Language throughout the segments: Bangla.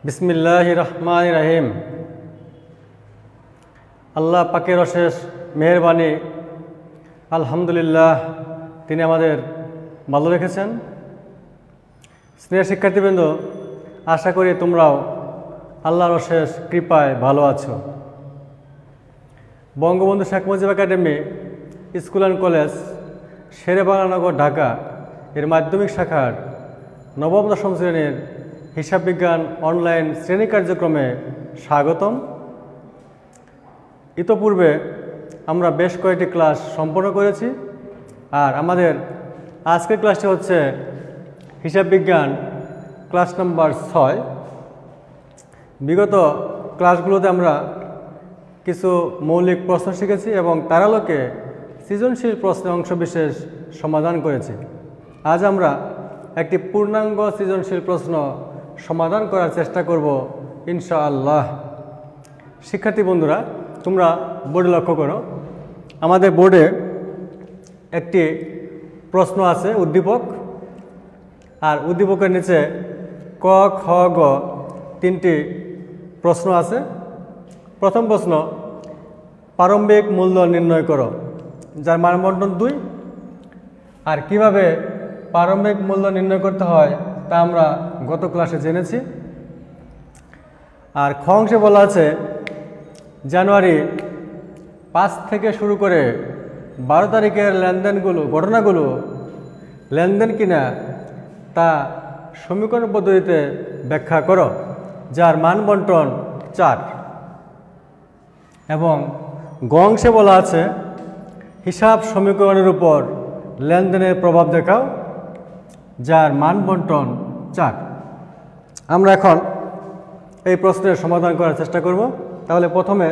বিসমিল্লাহির রহমানির রহিম। আল্লাহ পাকের অশেষ মেহেরবানি, আলহামদুলিল্লাহ, তিনি আমাদের ভালো রেখেছেন। স্নেহের শিক্ষার্থীবৃন্দ, আশা করি তোমরাও আল্লাহর অশেষ কৃপায় ভালো আছো। Bangabandhu Sheikh Mujib academy school and college, Sher-e-Bangla Nagar, Dhaka এর মাধ্যমিক শাখার নবম দশম শ্রেণীর হিসাব বিজ্ঞান অনলাইন শ্রেণী কার্যক্রমে স্বাগতম। ইতোপূর্বে আমরা বেশ কয়েকটি ক্লাস সম্পন্ন করেছি, আর আমাদের আজকের ক্লাসটি হচ্ছে হিসাব বিজ্ঞান ক্লাস নাম্বার 6। বিগত ক্লাসগুলোতে আমরা কিছু মৌলিক প্রশ্ন শিখেছি এবং তার আলোকে সৃজনশীল প্রশ্নের অংশবিশেষ সমাধান করেছি। আজ আমরা একটি পূর্ণাঙ্গ সৃজনশীল প্রশ্ন সমাধান করার চেষ্টা করব ইনশাআল্লাহ। শিক্ষার্থী বন্ধুরা, তোমরা বোর্ডে লক্ষ্য করো, আমাদের বোর্ডে একটি প্রশ্ন আছে উদ্দীপক, আর উদ্দীপকের নিচে ক, খ, গ তিনটি প্রশ্ন আছে। প্রথম প্রশ্ন, প্রারম্ভিক মূল্য নির্ণয় করো, যার মানবন্টন 2। আর কিভাবে প্রারম্ভিক মূল্য নির্ণয় করতে হয় তা আমরা গত ক্লাসে জেনেছি। আর খ অংশে বলা আছে জানুয়ারি 5 থেকে শুরু করে 12 তারিখের ঘটনাগুলো লেনদেন কিনা তা সমীকরণ পদ্ধতিতে ব্যাখ্যা করো, যার মান বন্টন 4। এবং গ অংশে বলা আছে হিসাব সমীকরণের উপর লেনদেনের প্রভাব দেখাও, যার মান বন্টন 4। আমরা এখন এই প্রশ্নের সমাধান করার চেষ্টা করব। তাহলে প্রথমে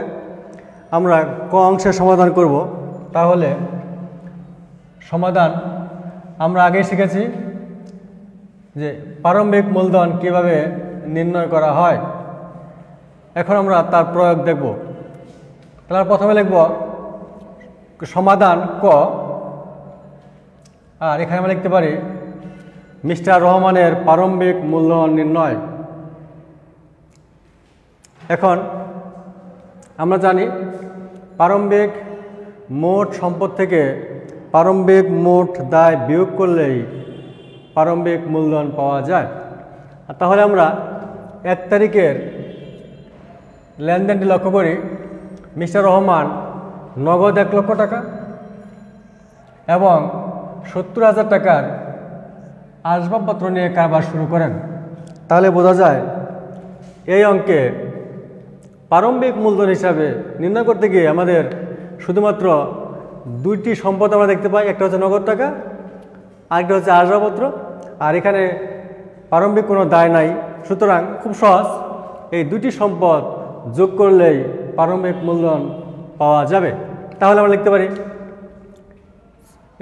আমরা ক অংশের সমাধান করব। তাহলে সমাধান আমরা আগেই শিখেছি যে প্রারম্ভিক মূলধন কিভাবে নির্ণয় করা হয়। এখন আমরা তার প্রয়োগ দেখব। তাহলে প্রথমে লিখব সমাধান ক, আর এখানে আমরা লিখতে পারি মিস্টার রহমানের প্রারম্ভিক মূলধন নির্ণয়। এখন আমরা জানি প্রারম্ভিক মোট সম্পদ থেকে প্রারম্ভিক মোট দায় বিয়োগ করলেই প্রারম্ভিক মূলধন পাওয়া যায়। আর তাহলে আমরা 1 তারিখের লেনদেনটি লক্ষ্য করি। মিস্টার রহমান নগদ 1 লক্ষ টাকা এবং 70,000 টাকার আসবাবপত্র নিয়ে কারবার শুরু করেন। তাহলে বোঝা যায় এই অঙ্কে প্রারম্ভিক মূলধন হিসাবে নির্ণয় করতে গিয়ে আমাদের শুধুমাত্র 2টি সম্পদ আমরা দেখতে পাই। একটা হচ্ছে নগদ টাকা, আরেকটা হচ্ছে আসবাবপত্র। আর এখানে প্রারম্ভিক কোনো দায় নাই, সুতরাং খুব সহজ, এই 2টি সম্পদ যোগ করলেই প্রারম্ভিক মূলধন পাওয়া যাবে। তাহলে আমরা লিখতে পারি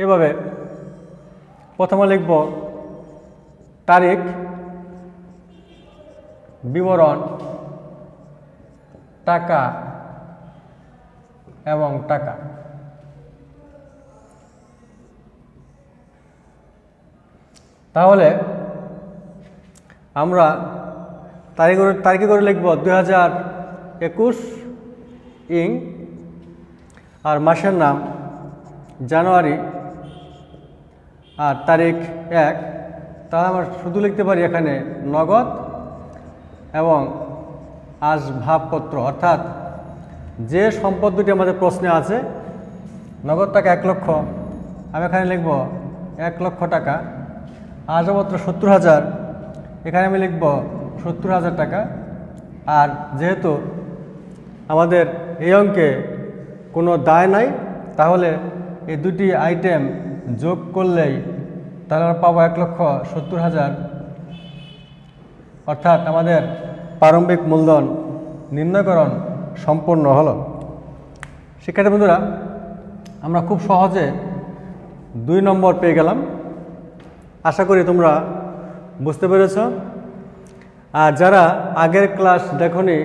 এভাবে। প্রথমে লিখব তারিখ, বিবরণ, টাকা এবং টাকা। তাহলে আমরা তারিখে করে লিখব 2021 ইং, আর মাসের নাম জানুয়ারি, আর তারিখ 1। তাহলে আমরা শুধু লিখতে পারি এখানে নগদ এবং আসবাবপত্র, অর্থাৎ যে সম্পদ দুটি আমাদের প্রশ্নে আছে, নগদ টাকা 1 লক্ষ, আমি এখানে লিখব 1 লক্ষ টাকা। আসবাবপত্র 70,000, এখানে আমি লিখব 70,000 টাকা। আর যেহেতু আমাদের এই অঙ্কে কোনো দায় নাই, তাহলে এই 2টি আইটেম যোগ করলেই তাহলে আমরা পাবো 1,70,000, অর্থাৎ আমাদের প্রারম্ভিক মূলধন নির্ণয়করণ সম্পন্ন হলো। শিক্ষার্থী বন্ধুরা, আমরা খুব সহজে 2 নম্বর পেয়ে গেলাম। আশা করি তোমরা বুঝতে পেরেছ। আর যারা আগের ক্লাস দেখোনি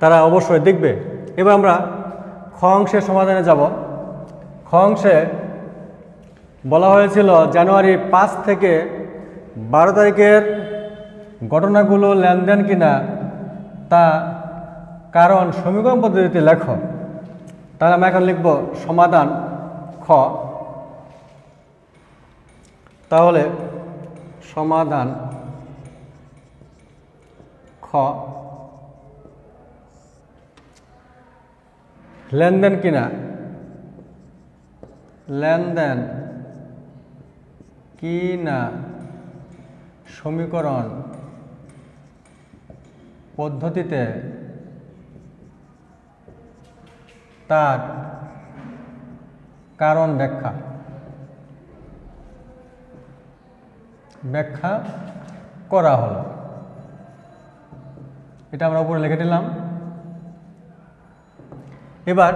তারা অবশ্যই দেখবে। এবার আমরা খ অংশের সমাধানে যাব। খ অংশে বলা হয়েছিল জানুয়ারি 5 থেকে 12 তারিখের ঘটনাগুলো লেনদেন কিনা তা কারণ সমীকরণ পদ্ধতিতে লেখো। তাহলে আমরা এখন লিখব সমাধান খ। তাহলে সমাধান খ লেনদেন কিনা সমীকরণ পদ্ধতিতে তার কারণ ব্যাখ্যা করা হলো। এটা আমরা উপরে লিখে দিলাম। এবার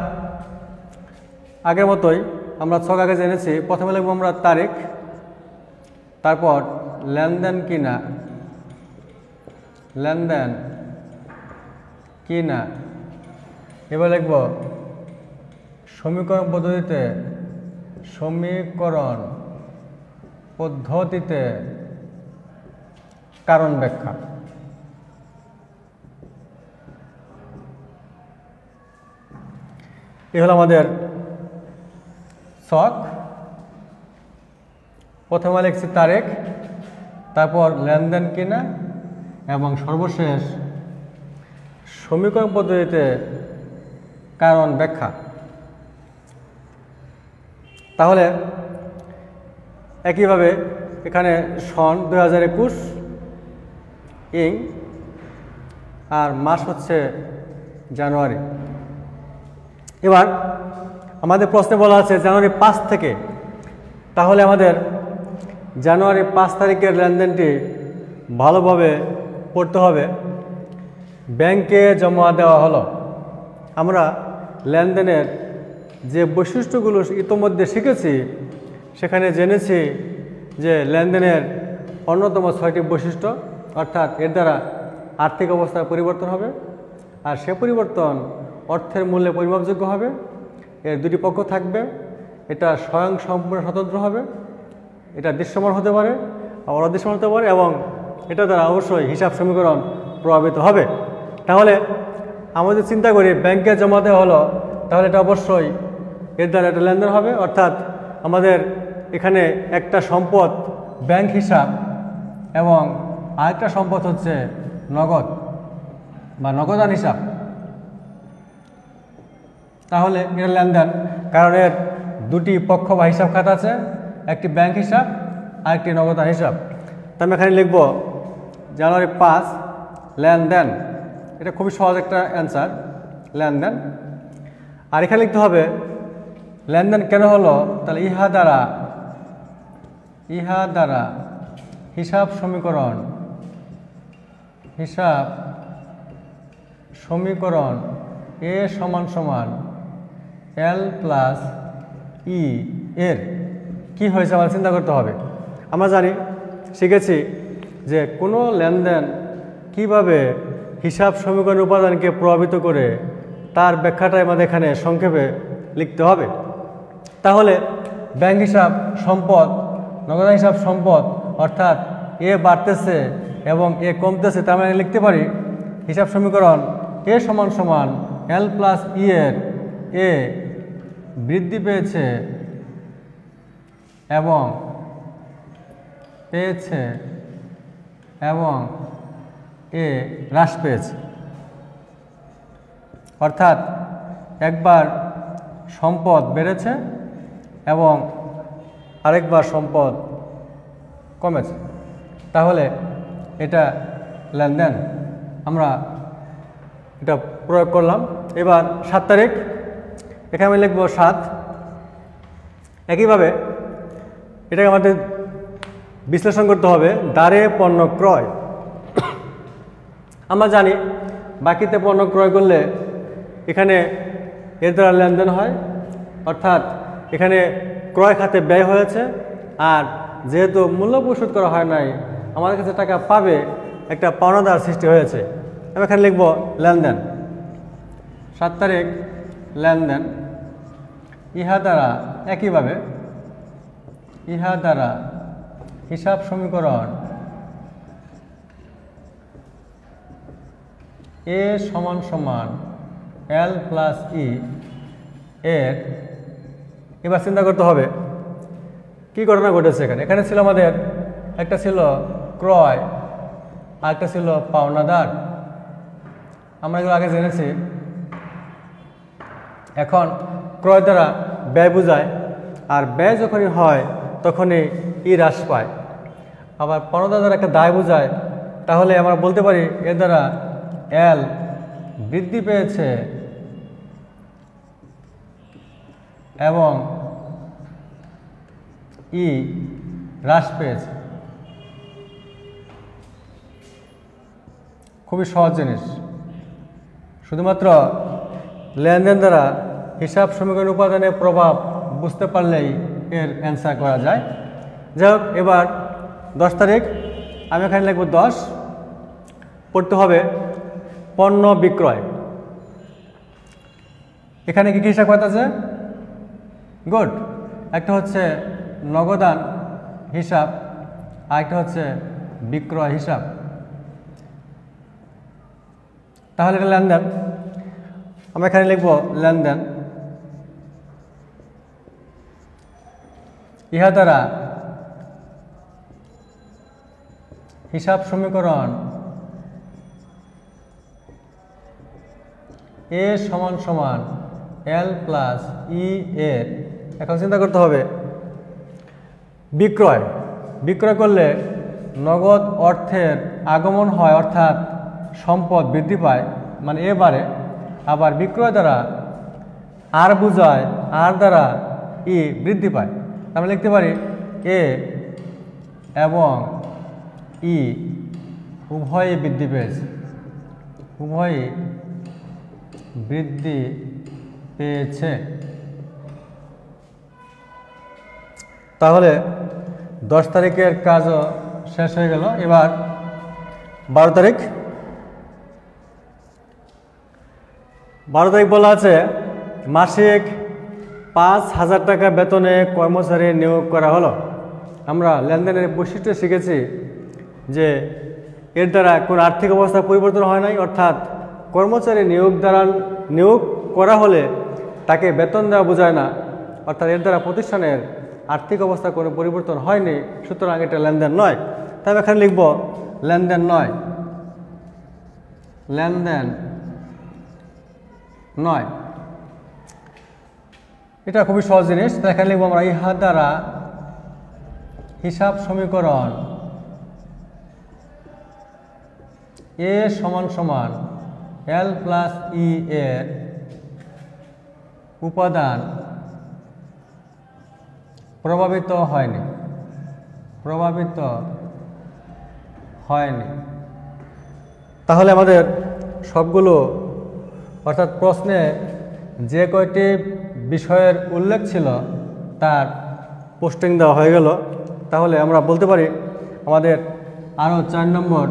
আগের মতোই আমরা ছক আগে জেনেছি, প্রথমে লিখব আমরা তারিখ, তারপর লেনদেন কিনা, এবার লিখব সমীকরণ পদ্ধতিতে কারণ ব্যাখ্যা। এ হলো আমাদের ছক। প্রথমে লিখছি তারিখ, তারপর লেনদেন কিনা এবং সর্বশেষ সমীকরণ পদ্ধতিতে কারণ ব্যাখ্যা। তাহলে একইভাবে এখানে সন 2021 ইং আর মাস হচ্ছে জানুয়ারি। এবার আমাদের প্রশ্নে বলা আছে জানুয়ারি 5 থেকে, তাহলে আমাদের জানুয়ারি 5 তারিখের লেনদেনটি ভালোভাবে পড়তে হবে। ব্যাংকে জমা দেওয়া হলো। আমরা লেনদেনের যে বৈশিষ্ট্যগুলো ইতোমধ্যে শিখেছি, সেখানে জেনেছি যে লেনদেনের অন্যতম 6টি বৈশিষ্ট্য, অর্থাৎ এর দ্বারা আর্থিক অবস্থার পরিবর্তন হবে, আর সে পরিবর্তন অর্থের মূল্যে পরিমাপযোগ্য হবে, এর দুটি পক্ষ থাকবে, এটা স্বয়ং সম্পূর্ণ স্বতন্ত্র হবে, এটা দৃশ্যমান হতে পারে আবার অদৃশ্যমান হতে পারে, এবং এটা দ্বারা অবশ্যই হিসাব সমীকরণ প্রভাবিত হবে। তাহলে আমাদের চিন্তা করি ব্যাংকে জমা দেওয়া হলো, তাহলে এটা অবশ্যই এর দ্বারা একটা লেনদেন হবে, অর্থাৎ আমাদের এখানে একটা সম্পদ ব্যাংক হিসাব এবং আরেকটা সম্পদ হচ্ছে নগদ বা নগদান হিসাব। তাহলে এর লেনদেন, কারণ এর দুটি পক্ষ বা হিসাব খাত আছে, একটি ব্যাংক হিসাব আর একটি নগদান হিসাব। তা আমি এখানে লিখব জানুয়ারি 5 লেনদেন। এটা খুবই সহজ একটা অ্যান্সার, লেনদেন। আর এখানে লিখতে হবে লেনদেন কেন হলো, তাহলে ইহা দ্বারা হিসাব সমীকরণ এ সমান সমান এল প্লাস ই এর কি হয়েছে আমার চিন্তা করতে হবে। আমরা জানি, শিখেছি যে কোনো লেনদেন কিভাবে হিসাব সমীকরণের উপাদানকে প্রভাবিত করে তার ব্যাখ্যাটাই আমাদের এখানে সংক্ষেপে লিখতে হবে। তাহলে ব্যাংক হিসাব সম্পদ, নগদান হিসাব সম্পদ, অর্থাৎ এ বাড়তেছে এবং এ কমতেছে, তার মানে লিখতে পারি হিসাব সমীকরণ এ সমান সমান এল প্লাস ই এর এ বৃদ্ধি পেয়েছে এবং এ হ্রাস পেয়েছে। অর্থাৎ একবার সম্পদ বেড়েছে এবং আরেকবার সম্পদ কমেছে, তাহলে এটা লেনদেন। আমরা এটা প্রয়োগ করলাম। এবার 7 তারিখ, এখানে আমি লিখব 7। একইভাবে এটাকে আমাদের বিশ্লেষণ করতে হবে দ্বারে পণ্য ক্রয়। আমরা জানি বাকিতে পণ্য ক্রয় করলে এখানে এর দ্বারা লেনদেন হয়, অর্থাৎ এখানে ক্রয় খাতে ব্যয় হয়েছে, আর যেহেতু মূল্য পরিশোধ করা হয় নাই, আমাদের কাছে টাকা পাবে, একটা পাওনাদার সৃষ্টি হয়েছে। আমি এখানে লিখব লেনদেন। 7 তারিখ লেনদেন। ইহা দ্বারা একইভাবে হিসাব সমীকরণ এ সমান সমান এল প্লাস ই এর, এবার চিন্তা করতে হবে কি ঘটনা ঘটেছে এখানে। এখানে ছিল আমাদের একটা ছিল ক্রয় আর একটা ছিল পাওনাদার, আমরা এগুলো আগে জেনেছি। এখন ক্রয় দ্বারা ব্যয় বোঝায়, আর ব্যয় যখনই হয় তখনই ই হ্রাস পায়। আবার পাওনাদার দ্বারা একটা দায় বোঝায়, তাহলে আমরা বলতে পারি এর দ্বারা এল বৃদ্ধি পেয়েছে এবং ই হ্রাস পেয়েছে। খুবই সহজ জিনিস, শুধুমাত্র লেনদেন দ্বারা হিসাব সমীকরণ উপাদানের প্রভাব বুঝতে পারলেই এর অ্যান্সার করা যায়। যাই হোক, এবার 10 তারিখ আমি এখানে লিখব 10, পড়তে হবে পণ্য বিক্রয়। এখানে কি কি হিসাব করতে আছে? গুড, একটা হচ্ছে নগদান হিসাব আর একটা হচ্ছে বিক্রয় হিসাব। তাহলে এটা লেনদেন, আমরা এখানে লিখব লেনদেন। ইহা দ্বারা হিসাব সমীকরণ এ সমান সমান এল প্লাস ই এর, এখন চিন্তা করতে হবে বিক্রয়। বিক্রয় করলে নগদ অর্থের আগমন হয়, অর্থাৎ সম্পদ বৃদ্ধি পায়, মানে এ বাড়ে। আবার বিক্রয় দ্বারা আর বোঝায়, আর দ্বারা ই বৃদ্ধি পায়। আমরা লিখতে পারি এ এবং ই উভয়ই বৃদ্ধি পেয়েছে, উভয়ই বৃদ্ধি পেয়েছে। তাহলে 10 তারিখের কাজও শেষ হয়ে গেল। এবার 12 তারিখ। 12 তারিখ বলা আছে মাসিক 5,000 টাকা বেতনে কর্মচারী নিয়োগ করা হলো। আমরা লেনদেনের বৈশিষ্ট্য শিখেছি যে এর দ্বারা কোনো আর্থিক অবস্থা পরিবর্তন হয় নাই, অর্থাৎ কর্মচারী নিয়োগ করা হলে তাকে বেতন দেওয়া বোঝায় না, অর্থাৎ এর দ্বারা প্রতিষ্ঠানের আর্থিক অবস্থা কোনো পরিবর্তন হয়নি, সুতরাং এটা লেনদেন নয়। তাই এখানে লিখব লেনদেন নয়, লেনদেন নয়। এটা খুবই সহজ জিনিস। তো এখানে লিখব আমরা ইহা দ্বারা হিসাব সমীকরণ এ সমান সমান এল প্লাস ই এর উপাদান প্রভাবিত হয়নি, প্রভাবিত হয়নি। তাহলে আমাদের সবগুলো, অর্থাৎ প্রশ্নে যে কয়টি বিষয়ের উল্লেখ ছিল তার পোস্টিং দেওয়া হয়ে গেল। তাহলে আমরা বলতে পারি আমাদের আরও 4 নম্বর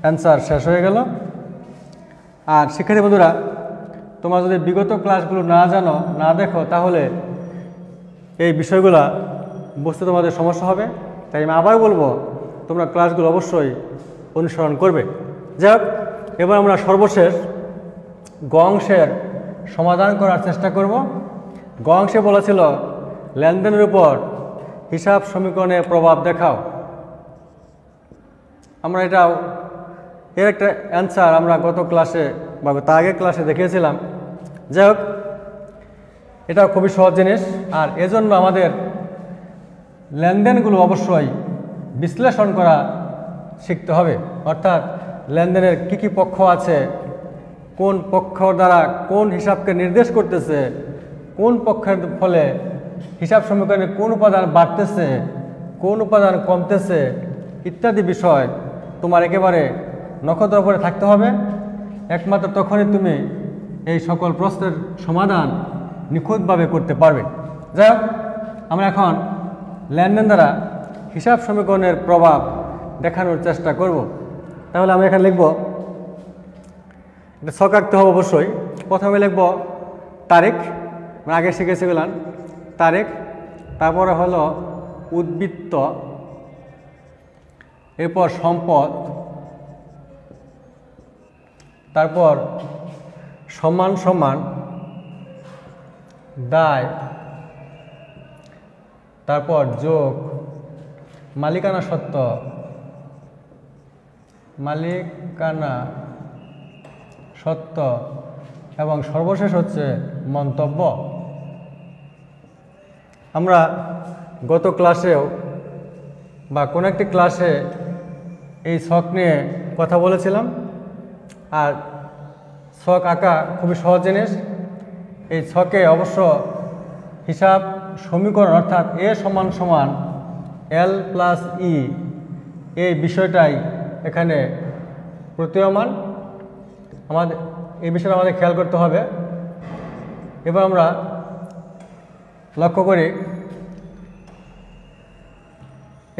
অ্যান্সার শেষ হয়ে গেল। আর শিক্ষার্থী বন্ধুরা, তোমরা যদি বিগত ক্লাসগুলো না জানো, না দেখো, তাহলে এই বিষয়গুলো বুঝতে তোমাদের সমস্যা হবে। তাই আমি আবার বলবো তোমরা ক্লাসগুলো অবশ্যই অনুসরণ করবে। যাই হোক, এবার আমরা সর্বশেষ গ অংশের সমাধান করার চেষ্টা করব। গ অংশে বলা ছিল লেনদেনের উপর হিসাব সমীকরণের প্রভাব দেখাও। আমরা এটাও এর একটা অ্যান্সার আমরা গত ক্লাসে বা তার আগের ক্লাসে দেখিয়েছিলাম। যাই হোক, এটাও খুবই সহজ জিনিস। আর এজন্য আমাদের লেনদেনগুলো অবশ্যই বিশ্লেষণ করা শিখতে হবে, অর্থাৎ লেনদেনের কি কি পক্ষ আছে, কোন পক্ষ দ্বারা কোন হিসাবকে নির্দেশ করতেছে, কোন পক্ষের ফলে হিসাব সমীকরণে কোন উপাদান বাড়তেছে, কোন উপাদান কমতেছে, ইত্যাদি বিষয় তোমার একেবারে নখদর উপরে থাকতে হবে। একমাত্র তখনই তুমি এই সকল প্রশ্নের সমাধান নিখুঁতভাবে করতে পারবে। যাই হোক, আমরা এখন লেনদেন দ্বারা হিসাব সমীকরণের প্রভাব দেখানোর চেষ্টা করব। তাহলে আমি এখানে লিখব, এটা ছক আঁকতে হবে অবশ্যই। প্রথমে লিখব তারিখ, আগে শিখেছিলাম তারিখ, তারপরে হলো উদ্বৃত্ত, এরপর সম্পদ, তারপর সমান সমান দায়, তারপর যোগ মালিকানা সত্ত্ব, মালিকানা সত্ত্ব এবং সর্বশেষ হচ্ছে মন্তব্য। আমরা গত ক্লাসেও বা কোনো একটি ক্লাসে এই ছক নিয়ে কথা বলেছিলাম। আর ছক আঁকা খুবই সহজ জিনিস। এই ছকে অবশ্য হিসাব সমীকরণ অর্থাৎ এ সমান সমান এল প্লাস ই এই বিষয়টাই এখানে প্রতীয়মান। আমাদের এই বিষয়টা আমাদের খেয়াল করতে হবে। এবার আমরা লক্ষ্য করি,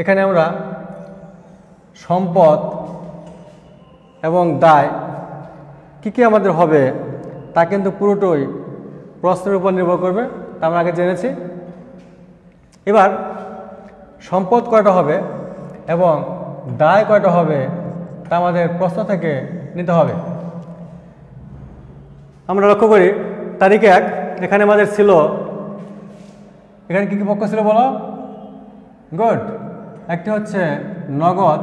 এখানে আমরা সম্পদ এবং দায় কী আমাদের হবে তা কিন্তু পুরোটাই প্রশ্নের উপর নির্ভর করবে, তা আমরা আগে জেনেছি। এবার সম্পদ কয়টা হবে এবং দায় কয়টা হবে তা আমাদের প্রশ্ন থেকে নিতে হবে। আমরা লক্ষ্য করি তারিখ 1 এখানে আমাদের ছিল, এখানে কী পক্ষ ছিল বলো? গুড। একটি হচ্ছে নগদ,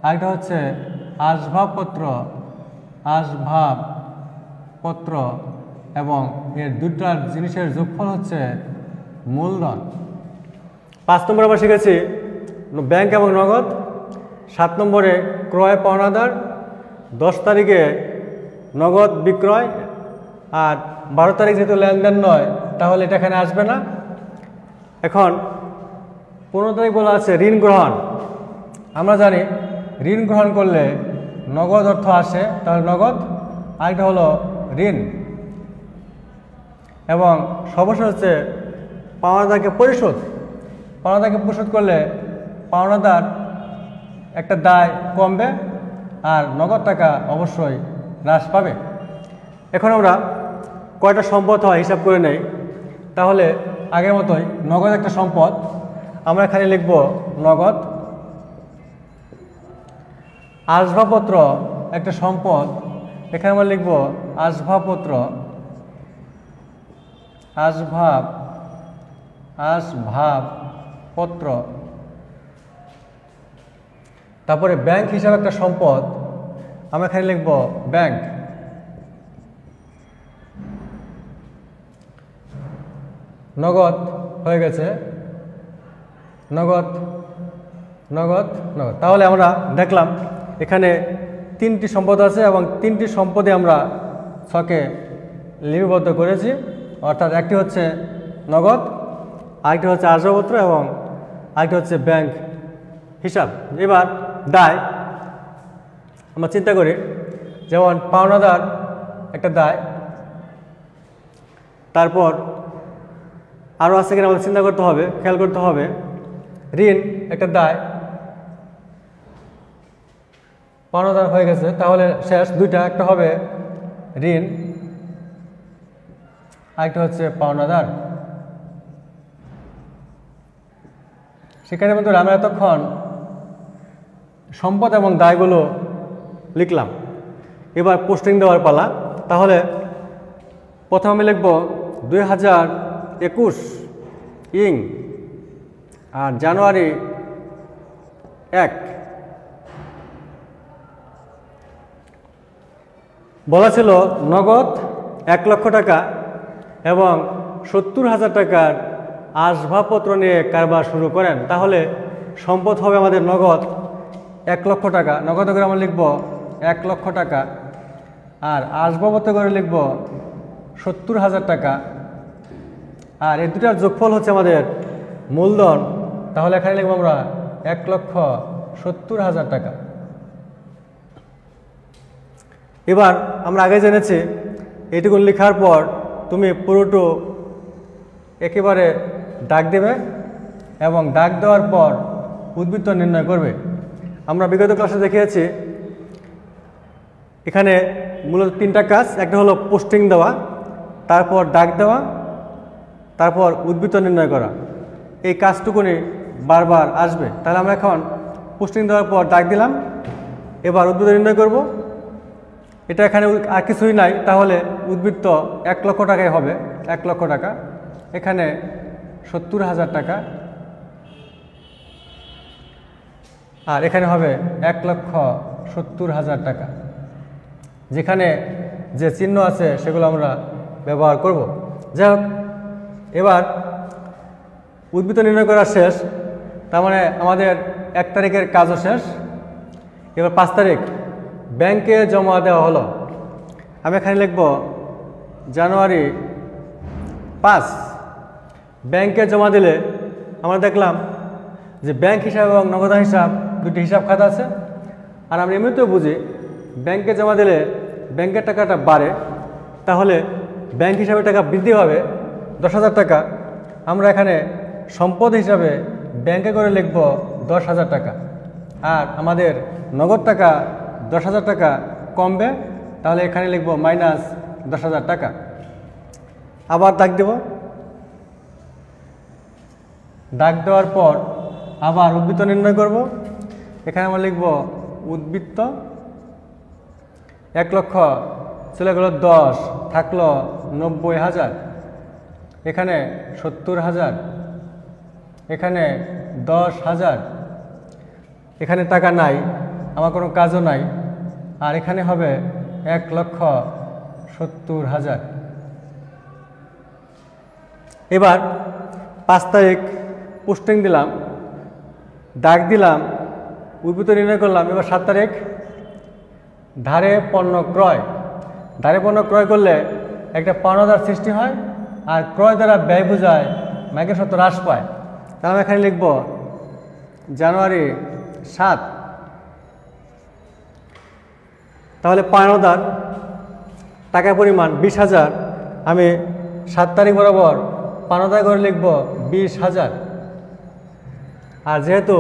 আরেকটা হচ্ছে আসবাবপত্র, আসবাবপত্র এবং এর দুটার জিনিসের যোগফল হচ্ছে মূলধন। 5 নম্বরে আমরা শিখেছি ব্যাংক এবং নগদ। 7 নম্বরে ক্রয় পাওনাদার। 10 তারিখে নগদ বিক্রয়। আর 12 তারিখ যেহেতু লেনদেন নয় তাহলে এটা এখানে আসবে না। এখন 15 তারিখ বলা আছে ঋণ গ্রহণ। আমরা জানি ঋণ গ্রহণ করলে নগদ অর্থ আসে, তাহলে নগদ। আরেকটা হলো ঋণ। এবং সর্বশেষ হচ্ছে পাওনাদারকে পরিশোধ। পাওনাদারকে পরিশোধ করলে পাওনাদার একটা দায় কমবে আর নগদ টাকা অবশ্যই হ্রাস পাবে। এখন আমরা কয়টা সম্পদ হয় হিসাব করে নেই। তাহলে আগের মতোই নগদ একটা সম্পদ, আমরা এখানে লিখব নগদ। আসবাবপত্র একটা সম্পদ, এখানে আমরা লিখব আসবাবপত্র, আসবাবপত্র। তারপরে ব্যাংক হিসাবে একটা সম্পদ, আমরা এখানে লিখব ব্যাংক। নগদ হয়ে গেছে, নগদ নগদ নগদ। তাহলে আমরা দেখলাম এখানে 3টি সম্পদ আছে এবং 3টি সম্পদে আমরা ছকে লিপিবদ্ধ করেছি। অর্থাৎ একটি হচ্ছে নগদ, আরেকটি হচ্ছে আসবাবপত্র এবং আরেকটি হচ্ছে ব্যাংক হিসাব। এবার দায় আমরা চিন্তা করি, যেমন পাওনাদার একটা দায়, তারপর আরও আছে কিনা আমাদের চিন্তা করতে হবে, খেয়াল করতে হবে। ঋণ একটা দায়, পাওনাদার হয়ে গেছে, তাহলে শেষ দুইটা, একটা হবে ঋণ, আরেকটা হচ্ছে পাওনাদার। সেখানে বন্ধুরা আমরা এতক্ষণ সম্পদ এবং দায়গুলো লিখলাম। এবার পোস্টিং দেওয়ার পালা। তাহলে প্রথমে আমি লিখব 2021 ইং আর জানুয়ারি 1। বলা ছিল নগদ 1 লক্ষ টাকা এবং 70,000 টাকার আসবাবপত্র নিয়ে কারবার শুরু করেন। তাহলে সম্পদ হবে আমাদের নগদ 1 লক্ষ টাকা, নগদ করে আমরা লিখব 1 লক্ষ টাকা। আর আসবাবপত্র করে লিখব 70,000 টাকা। আর এই দুটার যোগফল হচ্ছে আমাদের মূলধন। তাহলে এখানে লিখব আমরা 1,70,000 টাকা। এবার আমরা আগে জেনেছি এইটুকু লেখার পর তুমি পুরোটো একেবারে দাগ দেবে এবং দাগ দেওয়ার পর উদ্বৃত্ত নির্ণয় করবে। আমরা বিগত ক্লাসে দেখিয়েছি এখানে মূলত 3টা কাজ। একটা হলো পোস্টিং দেওয়া, তারপর দাগ দেওয়া, তারপর উদ্বৃত্ত নির্ণয় করা। এই কাজটুকুনি বারবার আসবে। তাহলে আমরা এখন পোস্টিং দেওয়ার পর দাগ দিলাম, এবার উদ্বৃত্ত নির্ণয় করব। এটা এখানে আর কিছুই নাই, তাহলে উদ্বৃত্ত 1 লক্ষ টাকাই হবে, 1 লক্ষ টাকা। এখানে 70,000 টাকা, আর এখানে হবে 1,70,000 টাকা। যেখানে যে চিহ্ন আছে সেগুলো আমরা ব্যবহার করব। যাই হোক, এবার উদ্বৃত্ত নির্ণয় করা শেষ, তার মানে আমাদের 1 তারিখের কাজও শেষ। এবার 5 তারিখ ব্যাংকে জমা দেওয়া হলো। আমি এখানে লিখব জানুয়ারি 5। ব্যাংকে জমা দিলে আমরা দেখলাম যে ব্যাংক হিসাব এবং নগদান হিসাব দুটি হিসাব খাতা আছে। আর আমরা এমনিতেও বুঝি ব্যাংকে জমা দিলে ব্যাংকের টাকাটা বাড়ে, তাহলে ব্যাংক হিসাবে টাকা বৃদ্ধি হবে 10,000 টাকা। আমরা এখানে সম্পদ হিসাবে ব্যাংকে করে লিখব 10,000 টাকা, আর আমাদের নগদ টাকা 10,000 টাকা কমবে, তাহলে এখানে লিখব -10,000 টাকা। আবার দাগ দেব, দাগ দেওয়ার পর আবার উদ্বৃত্ত নির্ণয় করব। এখানে আমরা লিখব উদ্বৃত্ত 1 লক্ষ চলে গেল 10, থাকলো 90,000, এখানে 70,000, এখানে 10,000, এখানে টাকা নাই, আমার কোনো কাজও নাই, আর এখানে হবে 1,70,000। এবার 5 তারিখ পোস্টিং দিলাম, দাগ দিলাম, উদ্বৃত্ত নির্ণয় করলাম। এবার 7 তারিখ ধারে পণ্য ক্রয়। ধারে পণ্য ক্রয় করলে একটা পাওনাদার সৃষ্টি হয়, আর ক্রয় দ্বারা ব্যয় বোঝায় মাইকের শর্ত হ্রাস পায়। তাহলে এখানে লিখব জানুয়ারি 7। তাহলে পাওনাদার টাকার পরিমাণ 20,000, আমি 7 তারিখ বরাবর পাওনাদার করে লিখব 20,000। আর যেহেতু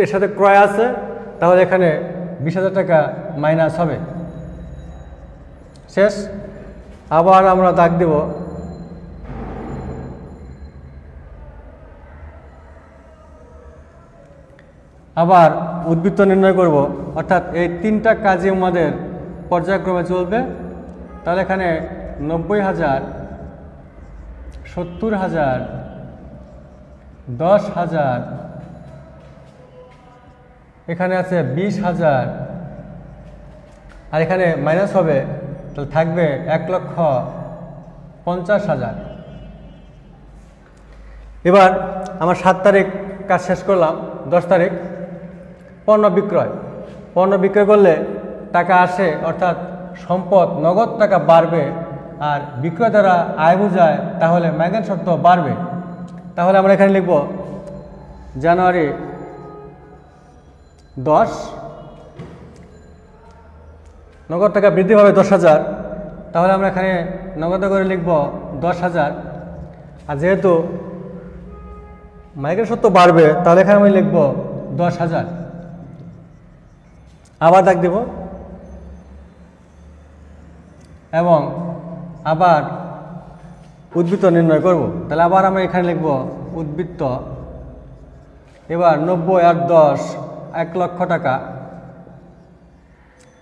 এর সাথে ক্রয় আছে, তাহলে এখানে 20,000 টাকা মাইনাস হবে। শেষ। আবার আমরা দাগ দেব, আবার উদ্বৃত্ত নির্ণয় করব, অর্থাৎ এই 3টা কাজই আমাদের পর্যায়ক্রমে চলবে। তাহলে এখানে 90,000, 70,000, 10,000, এখানে আছে 20,000, আর এখানে মাইনাস হবে, তাহলে থাকবে 1,50,000। এবার আমার 7 তারিখ কাজ শেষ করলাম। 10 তারিখ পণ্য বিক্রয়। পণ্য বিক্রয় করলে টাকা আসে, অর্থাৎ সম্পদ নগদ টাকা বাড়বে, আর বিক্রয় দ্বারা আয় বোঝায়, তাহলে মাইকের শর্ত বাড়বে। তাহলে আমরা এখানে লিখব জানুয়ারি 10, নগদ টাকা বৃদ্ধি পাবে 10,000, তাহলে আমরা এখানে নগদ করে লিখব 10,000। আর যেহেতু মাইকের শর্ত বাড়বে, তাহলে এখানে আমি লিখব 10,000। আবার দাগ দেব এবং আবার উদ্বৃত্ত নির্ণয় করব। তাহলে আবার আমরা এখানে লিখব উদ্বৃত্ত। এবার 90 আর 10, 1 লক্ষ টাকা,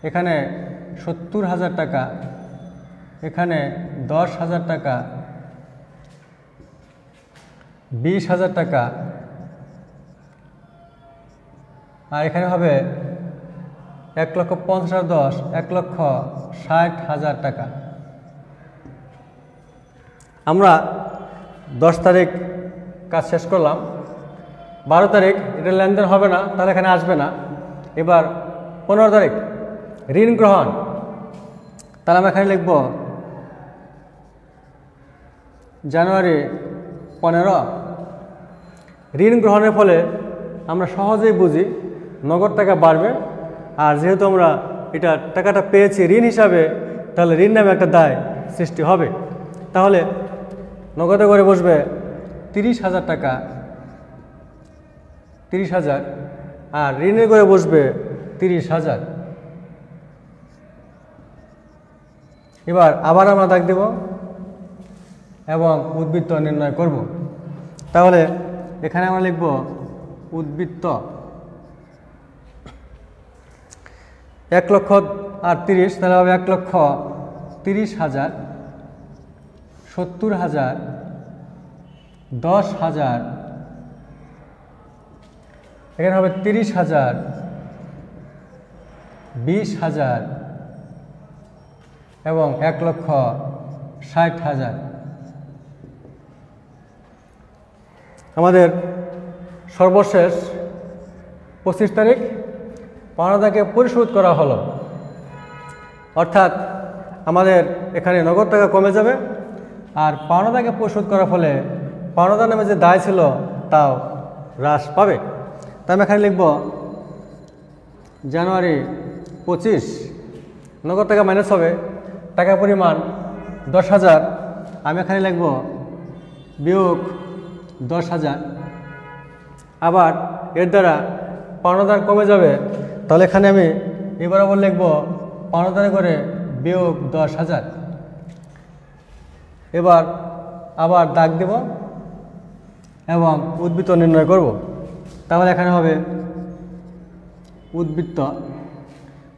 এখানে 70,000 টাকা, এখানে 10,000 টাকা, 20,000 টাকা, আর এখানে হবে 1,50,000, 10, 1,60,000 টাকা। আমরা 10 তারিখ কাজ শেষ করলাম। 12 তারিখ এটা লেনদেন হবে না, তাহলে এখানে আসবে না। এবার 15 তারিখ ঋণ গ্রহণ। তাহলে আমরা এখানে লিখব জানুয়ারি 15। ঋণ গ্রহণের ফলে আমরা সহজেই বুঝি নগদ টাকা বাড়বে, আর যেহেতু আমরা এটা টাকাটা পেয়েছি ঋণ হিসাবে, তাহলে ঋণ নামে একটা দায় সৃষ্টি হবে। তাহলে নগদে করে বসবে 30,000 টাকা, 30,000, আর ঋণে করে বসবে 30,000। এবার আবার আমরা দাগ দেব এবং উদ্বৃত্ত নির্ণয় করব। তাহলে এখানে আমরা লিখব উদ্বৃত্ত 1,10,000 আর 30, তাহলে হবে 1,30,000, 70,000, 10,000, এখানে হবে 30,000, 20,000 এবং 1,60,000। আমাদের সর্বশেষ 25 তারিখ পাওনাদারকে পরিশোধ করা হলো, অর্থাৎ আমাদের এখানে নগদ টাকা কমে যাবে আর পাওনাদারকে পরিশোধ করার ফলে পাওনাদার নামে যে দায় ছিল তাও হ্রাস পাবে। তাই আমি এখানে লিখব জানুয়ারি 25, নগদ টাকা মাইনাস হবে, টাকা পরিমাণ 10,000, আমি এখানে লিখব বিয়োগ 10,000। আবার এর দ্বারা পাওনাদার কমে যাবে, তাহলে এখানে আমি এবার আবার লিখব পাওনাদার করে বিয়োগ 10,000। এবার আবার দাগ দেব এবং উদ্বৃত্ত নির্ণয় করব। তাহলে এখানে হবে উদ্বৃত্ত,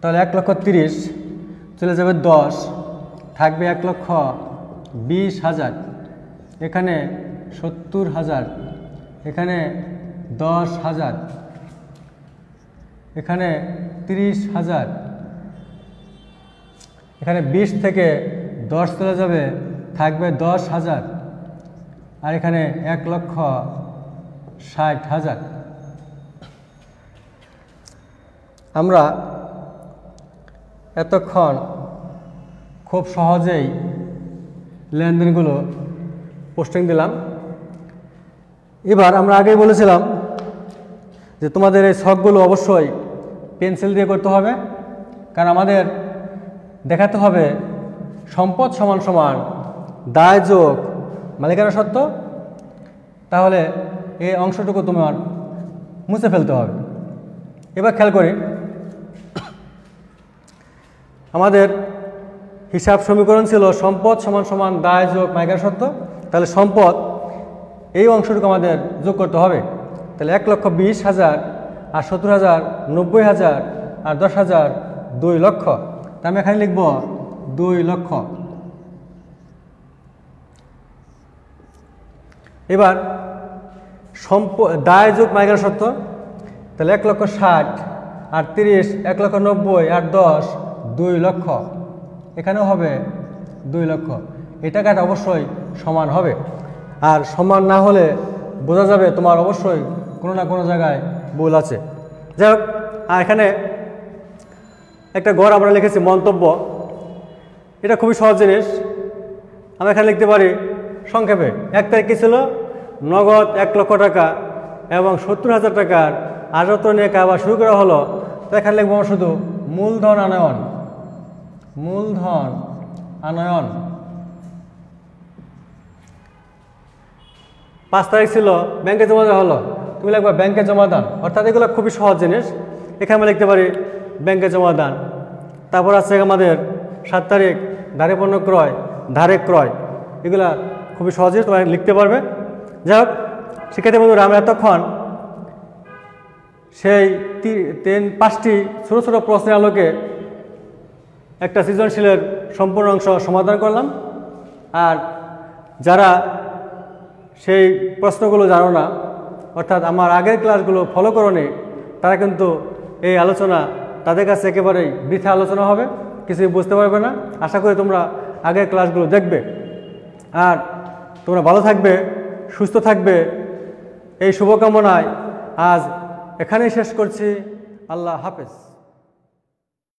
তাহলে 1,30,000 চলে যাবে 10, থাকবে 1,20,000, এখানে 70,000, এখানে 10,000, এখানে 30,000, এখানে 20 থেকে 10 চলে যাবে, থাকবে 10,000, আর এখানে 1,60,000। আমরা এতক্ষণ খুব সহজেই লেনদেনগুলো পোস্টিং দিলাম। এবার আমরা আগেই বলেছিলাম যে তোমাদের এই ছকগুলো অবশ্যই পেন্সিল দিয়ে করতে হবে, কারণ আমাদের দেখাতে হবে সম্পদ সমান সমান দায় যোগ মালিকানা সত্ত্ব, তাহলে এই অংশটুকু তোমার মুছে ফেলতে হবে। এবার খেয়াল করি, আমাদের হিসাব সমীকরণ ছিল সম্পদ সমান সমান দায় যোগ মালিকানা সত্ত্ব, তাহলে সম্পদ এই অংশটুকু আমাদের যোগ করতে হবে। তাহলে 1,20,000 আর 70,000 90,000 আর 10,000 2 লক্ষ। তা আমি এখানে লিখব 2 লক্ষ। এবার দায় যোগ মালিকানা সত্ত্ব, তাহলে 1,60,000 আর 30 1,90,000 আর 10 2 লক্ষ, এখানেও হবে 2 লক্ষ। এই টাকাটা অবশ্যই সমান হবে, আর সমান না হলে বোঝা যাবে তোমার অবশ্যই কোনো না কোনো জায়গায় ভুল আছে। যাই হোক, আর এখানে একটা ঘর আমরা লিখেছি মন্তব্য, এটা খুবই সহজ জিনিস। আমরা এখানে লিখতে পারি সংক্ষেপে 1 তারিখ কী ছিল, নগদ 1 লক্ষ টাকা এবং 70,000 টাকার আজত নিয়ে কারবার শুরু করা হলো। তো এখানে লিখবো আমরা শুধু মূলধন আনয়ন, মূলধন আনয়ন। 5 তারিখ ছিল ব্যাংকে জমা দেওয়া হলো, তুমি লিখবা ব্যাংকে জমা দান, অর্থাৎ এগুলো খুবই সহজ জিনিস। এখানে আমরা লিখতে পারি ব্যাংকে জমা দান। তারপর আছে আমাদের 7 তারিখ ধারে পণ্য ক্রয়, ধারে ক্রয়, এগুলা খুবই সহজে তোমরা লিখতে পারবে। যাই হোক শিক্ষার্থী বন্ধুরা, আমরা এতক্ষণ সেই 5টি ছোটো ছোটো প্রশ্নের আলোকে একটা সৃজনশীলের সম্পূর্ণ অংশ সমাধান করলাম। আর যারা সেই প্রশ্নগুলো জানো না, অর্থাৎ আমার আগের ক্লাসগুলো ফলো করোনি, তারা কিন্তু এই আলোচনা তাদের কাছে একেবারেই বৃথা আলোচনা হবে, কিছুই বুঝতে পারবে না। আশা করি তোমরা আগের ক্লাসগুলো দেখবে। আর তোমরা ভালো থাকবে, সুস্থ থাকবে, এই শুভকামনায় আজ এখানেই শেষ করছি। আল্লাহ হাফেজ।